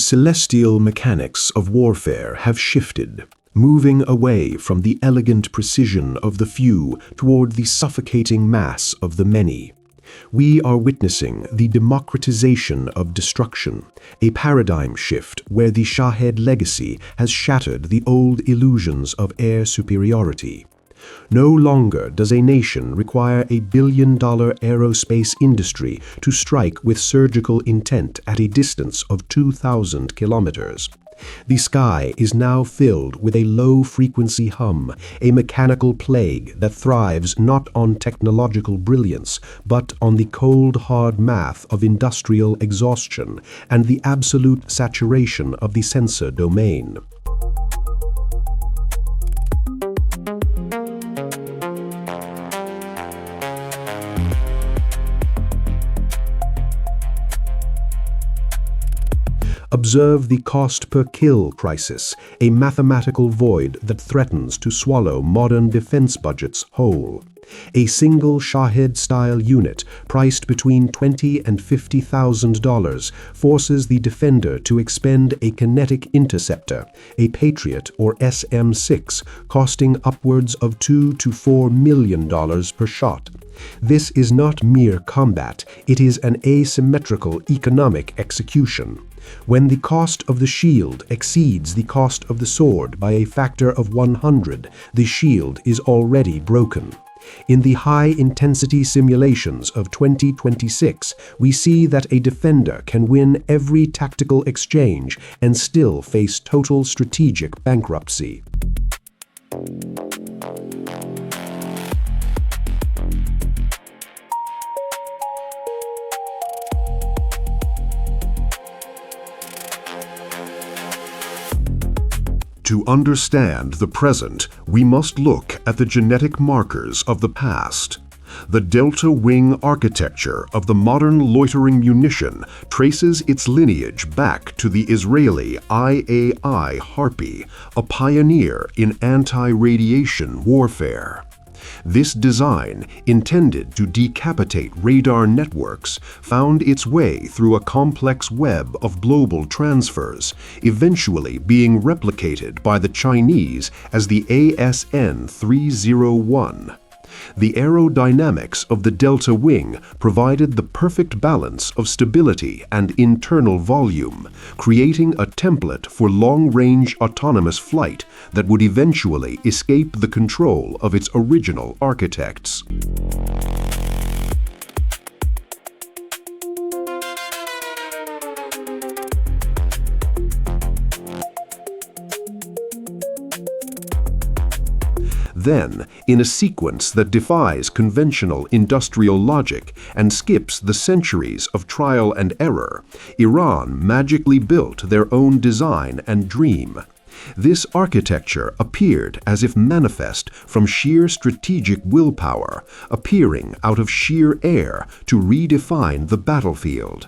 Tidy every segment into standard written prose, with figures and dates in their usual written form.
celestial mechanics of warfare have shifted, moving away from the elegant precision of the few toward the suffocating mass of the many. We are witnessing the democratization of destruction, a paradigm shift where the Shahed Legacy has shattered the old illusions of air superiority. No longer does a nation require a billion-dollar aerospace industry to strike with surgical intent at a distance of 2,000 kilometers. The sky is now filled with a low-frequency hum, a mechanical plague that thrives not on technological brilliance, but on the cold, hard math of industrial exhaustion and the absolute saturation of the sensor domain. Observe the cost-per-kill crisis, a mathematical void that threatens to swallow modern defense budgets whole. A single Shahed-style unit, priced between $20,000 and $50,000, forces the defender to expend a Kinetic interceptor, a Patriot or SM-6, costing upwards of $2 to $4 million per shot. This is not mere combat, it is an asymmetrical economic execution. When the cost of the shield exceeds the cost of the sword by a factor of 100, the shield is already broken. In the high-intensity simulations of 2026, we see that a defender can win every tactical exchange and still face total strategic bankruptcy. To understand the present, we must look at the genetic markers of the past. The delta wing architecture of the modern loitering munition traces its lineage back to the Israeli IAI Harpy, a pioneer in anti-radiation warfare. This design, intended to decapitate radar networks, found its way through a complex web of global transfers, eventually being replicated by the Chinese as the ASN-301. The aerodynamics of the delta wing provided the perfect balance of stability and internal volume, creating a template for long-range autonomous flight that would eventually escape the control of its original architects. Then, in a sequence that defies conventional industrial logic and skips the centuries of trial and error, Iran magically built their own design and dream. This architecture appeared as if manifest from sheer strategic willpower, appearing out of sheer air to redefine the battlefield.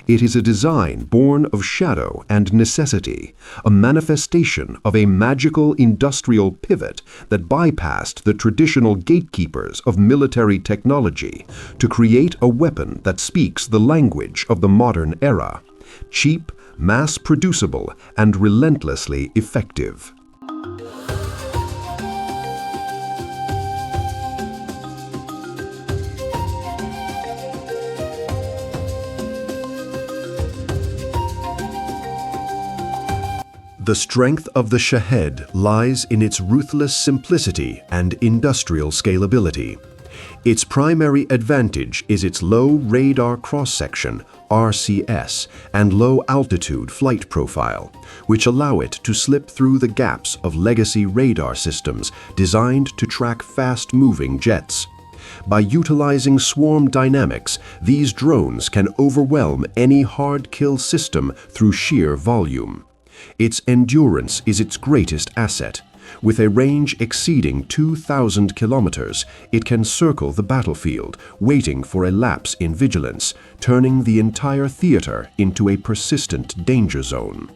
It is a design born of shadow and necessity, a manifestation of a magical industrial pivot that bypassed the traditional gatekeepers of military technology to create a weapon that speaks the language of the modern era: cheap, mass-producible, and relentlessly effective. The strength of the Shahed lies in its ruthless simplicity and industrial scalability. Its primary advantage is its low radar cross-section, RCS, and low-altitude flight profile, which allow it to slip through the gaps of legacy radar systems designed to track fast-moving jets. By utilizing swarm dynamics, these drones can overwhelm any hard-kill system through sheer volume. Its endurance is its greatest asset. With a range exceeding 2,000 kilometers, it can circle the battlefield, waiting for a lapse in vigilance, turning the entire theater into a persistent danger zone.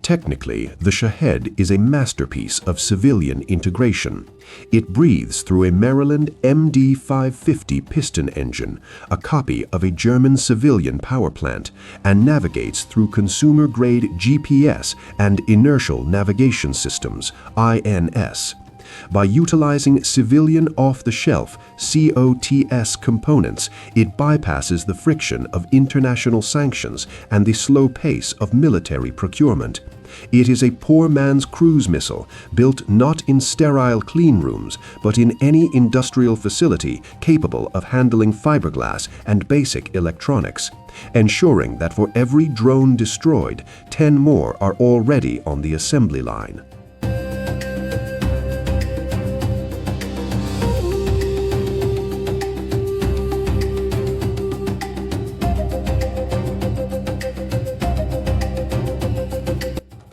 Technically, the Shahed is a masterpiece of civilian integration. It breathes through a Maryland MD550 piston engine, a copy of a German civilian power plant, and navigates through consumer-grade GPS and inertial navigation systems, INS. By utilizing civilian off-the-shelf COTS components, it bypasses the friction of international sanctions and the slow pace of military procurement. It is a poor man's cruise missile, built not in sterile clean rooms, but in any industrial facility capable of handling fiberglass and basic electronics, ensuring that for every drone destroyed, 10 more are already on the assembly line.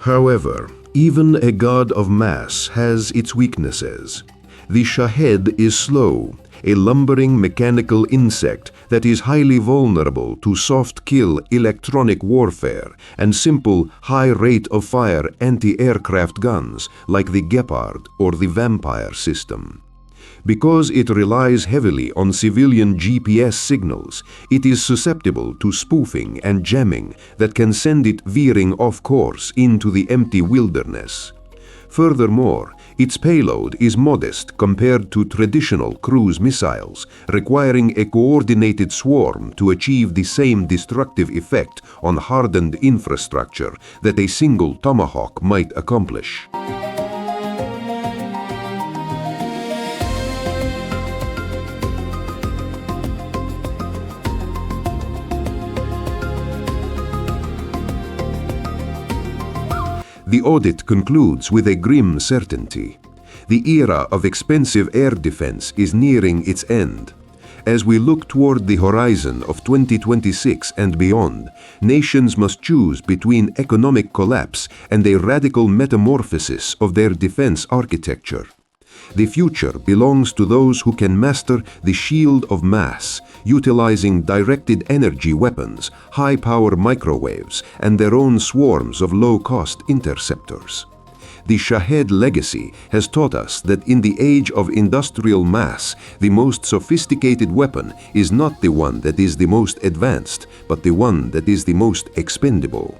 However, even a god of mass has its weaknesses. The Shahed is slow, a lumbering mechanical insect that is highly vulnerable to soft-kill electronic warfare and simple, high-rate-of-fire anti-aircraft guns like the Gepard or the Vampire system. Because it relies heavily on civilian GPS signals, it is susceptible to spoofing and jamming that can send it veering off course into the empty wilderness. Furthermore, its payload is modest compared to traditional cruise missiles, requiring a coordinated swarm to achieve the same destructive effect on hardened infrastructure that a single Tomahawk might accomplish. The audit concludes with a grim certainty. The era of expensive air defense is nearing its end. As we look toward the horizon of 2026 and beyond, nations must choose between economic collapse and a radical metamorphosis of their defense architecture. The future belongs to those who can master the shield of mass, utilizing directed energy weapons, high-power microwaves, and their own swarms of low-cost interceptors. The Shahed Legacy has taught us that in the age of industrial mass, the most sophisticated weapon is not the one that is the most advanced, but the one that is the most expendable.